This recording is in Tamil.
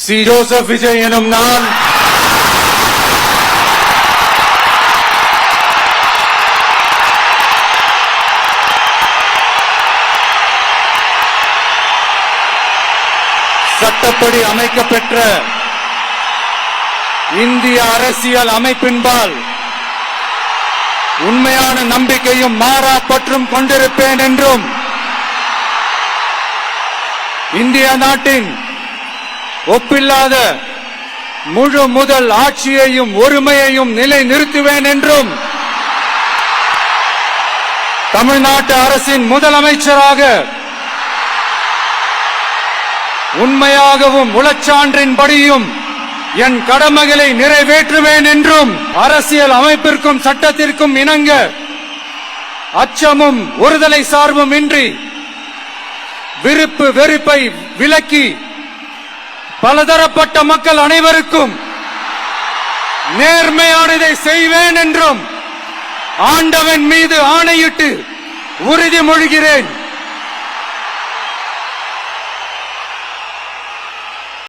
சி. ஜோசப் விஜய் எனும் நான் சட்டப்படி அமைக்கப்பெற்ற இந்திய அரசியல் அமைப்பின்பால் உண்மையான நம்பிக்கையும் மாறா பற்றும் கொண்டிருப்பேன் என்றும் இந்திய நாட்டின் ஒப்பில்லாத முழு முதல் ஆட்சியையும் ஒருமையையும் நிலை நிறுத்துவேன் என்றும் தமிழ்நாட்டு அரசின் முதலமைச்சராக உண்மையாகவும் உளச்சான்றின்படியும் என் கடமைகளை நிறைவேற்றுவேன் என்றும் அரசியல் அமைப்பிற்கும் சட்டத்திற்கும் இணங்க அச்சமும் ஒருதலை சார்பும் இன்றி விருப்பு வெறுப்பை விலக்கி பலதரப்பட்ட மக்கள் அனைவருக்கும் நேர்மையானதை செய்வேன் என்றும் ஆண்டவன் மீது ஆணையிட்டு உறுதிமொழிகிறேன்.